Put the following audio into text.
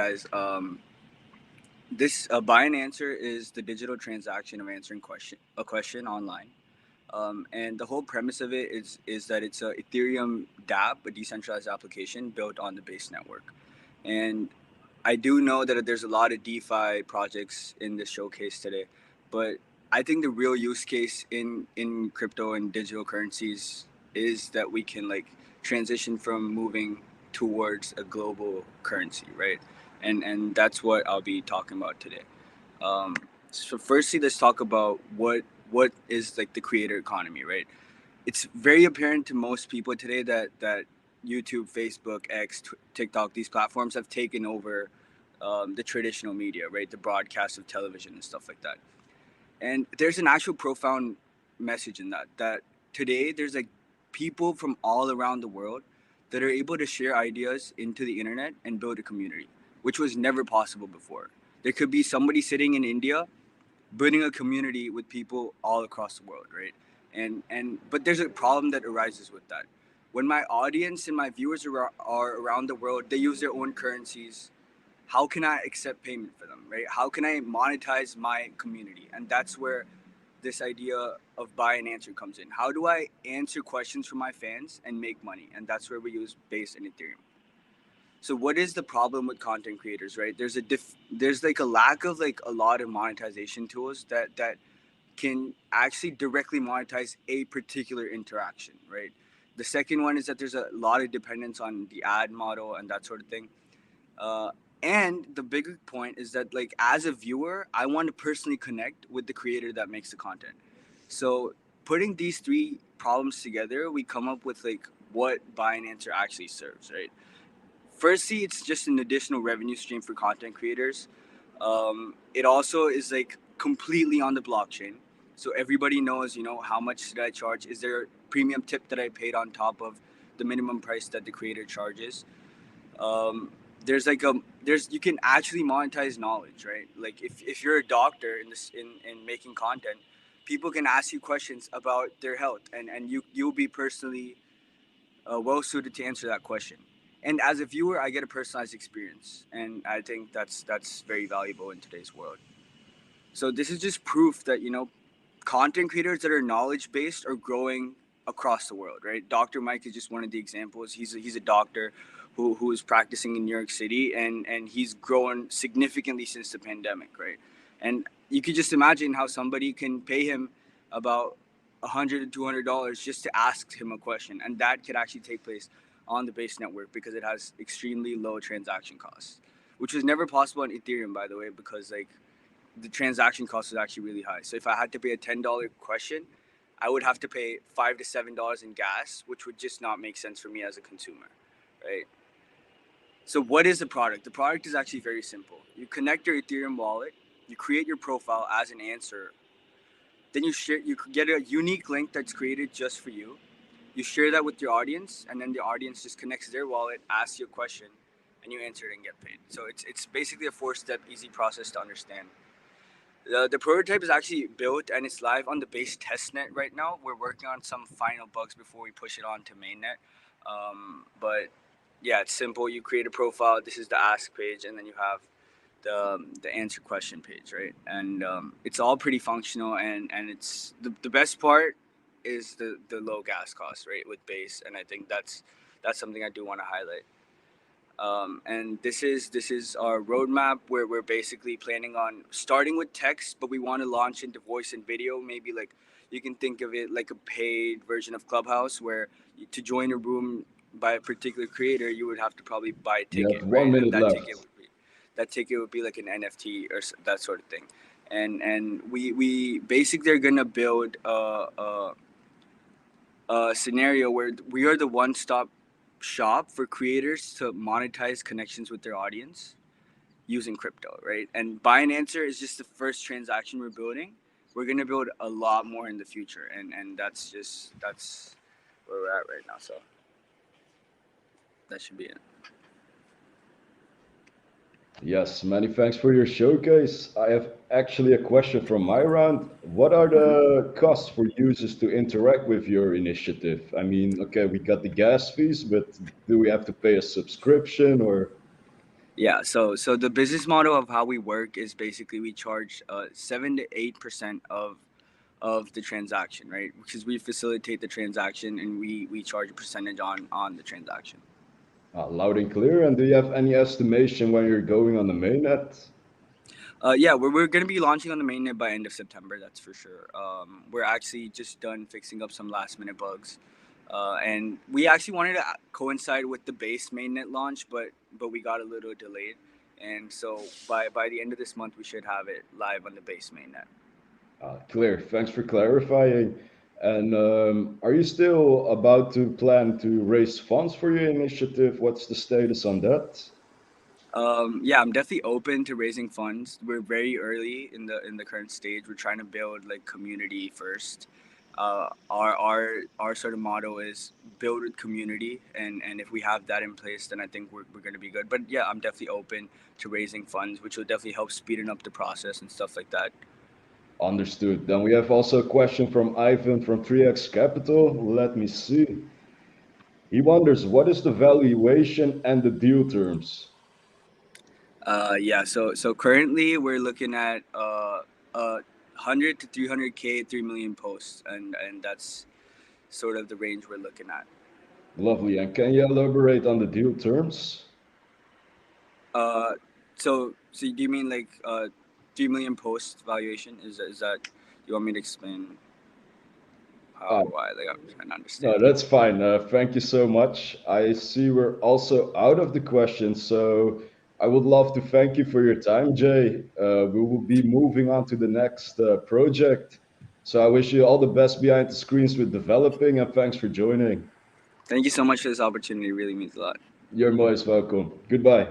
guys. This buy and answer is the digital transaction of answering a question online. And the whole premise of it is that it's a Ethereum DApp, a decentralized application built on the Base network. And I do know that there's a lot of DeFi projects in this showcase today, but I think the real use case in crypto and digital currencies is that we can like transition from moving towards a global currency, right? And that's what I'll be talking about today. Um, so firstly, let's talk about what is like the creator economy, right? It's very apparent to most people today that YouTube, Facebook, X, TikTok, these platforms have taken over the traditional media, right? The broadcast of television and stuff like that. And there's an actual profound message in that. That today there's like people from all around the world that are able to share ideas into the internet and build a community, which was never possible before. There could be somebody sitting in India building a community with people all across the world, right? And but there's a problem that arises with that. When my audience and my viewers are around the world, they use their own currencies. How can I accept payment for them, right? How can I monetize my community? And that's where this idea of buy and answer comes in. How do I answer questions from my fans and make money? And that's where we use Base and Ethereum. So what is the problem with content creators, right? There's like a lack of like a lot of monetization tools that can actually directly monetize a particular interaction, right? The second one is that there's a lot of dependence on the ad model and that sort of thing. Uh, and the bigger point is that like as a viewer, I want to personally connect with the creator that makes the content. So putting these three problems together, we come up with like what buy and answer actually serves, right? Firstly, it's just an additional revenue stream for content creators. It also is like completely on the blockchain, so everybody knows, how much did I charge? Is there a premium tip that I paid on top of the minimum price that the creator charges? Um, there's like there's you can actually monetize knowledge, right? Like if you're a doctor in making content, people can ask you questions about their health, and you'll be personally well suited to answer that question. And as a viewer, I get a personalized experience, and I think that's very valuable in today's world. So this is just proof that content creators that are knowledge based are growing across the world, right? Dr. Mike is just one of the examples. He's a doctor who is practicing in New York City, and he's grown significantly since the pandemic, right? And you could just imagine how somebody can pay him about $100 to $200 just to ask him a question, and that could actually take place on the Base network because it has extremely low transaction costs, which was never possible on Ethereum, by the way, because like the transaction cost is actually really high. So if I had to pay a $10 question, I would have to pay $5 to $7 in gas, which would just not make sense for me as a consumer, right? So what is the product? The product is actually very simple. You connect your Ethereum wallet, you create your profile as an answerer, then you get a unique link that's created just for you. You share that with your audience, and then the audience just connects their wallet, asks you a question, and you answer it and get paid. So it's basically a 4-step easy process to understand. The prototype is actually built and it's live on the Base testnet right now. We're working on some final bugs before we push it on to mainnet. But yeah, it's simple. You create a profile. This is the ask page, and then you have the answer question page, right? And it's all pretty functional, and it's the best part is the low gas cost, right, with Base, and I think that's something I do want to highlight. And this is our roadmap where we're basically planning on starting with text, but we want to launch into voice and video. Maybe like you can think of it like a paid version of Clubhouse, where to join a room by a particular creator, you would have to probably buy a You ticket, have one right? And minute left. that ticket would be like an NFT or that sort of thing. And we basically are gonna build a scenario where we are the one-stop shop for creators to monetize connections with their audience using crypto, right? And buy and answer is just the first transaction we're building. We're gonna build a lot more in the future, and that's where we're at right now. So that should be it. Yes, many thanks for your showcase. I have actually a question from my round. What are Mm-hmm. the costs for users to interact with your initiative? I mean, okay, we got the gas fees, but do we have to pay a subscription or? Yeah, so the business model of how we work is basically we charge 7 to 8% of the transaction, right? Because we facilitate the transaction and we charge a percentage on the transaction. Loud and clear. And do you have any estimation when you're going on the mainnet? Yeah, we're going to be launching on the mainnet by end of September. That's for sure. We're actually just done fixing up some last minute bugs, and we actually wanted to coincide with the base mainnet launch, but we got a little delayed, and so by the end of this month we should have it live on the base mainnet. Clear. Thanks for clarifying. And are you still about to plan to raise funds for your initiative? What's the status on that? Yeah, I'm definitely open to raising funds. We're very early in the current stage. We're trying to build like community first. Our sort of motto is build with community, and if we have that in place, then I think we're going to be good. But yeah, I'm definitely open to raising funds, which will definitely help speeding up the process and stuff like that. Understood. Then we have also a question from Ivan from 3x Capital. Let me see. He wonders what is the valuation and the deal terms? Yeah, so currently we're looking at 100 to 300K, 3 million posts, and that's sort of the range we're looking at. Lovely. And can you elaborate on the deal terms? Uh, so do you mean like 3 million post valuation? Is that you want me to explain how Uh, why? Like I'm trying to no, understand. that's fine. Thank you so much. I see we're also out of the questions, so I would love to thank you for your time, Jay. We will be moving on to the next project. So I wish you all the best behind the screens with developing, and thanks for joining. Thank you so much for this opportunity. It really means a lot. You're most welcome. Goodbye.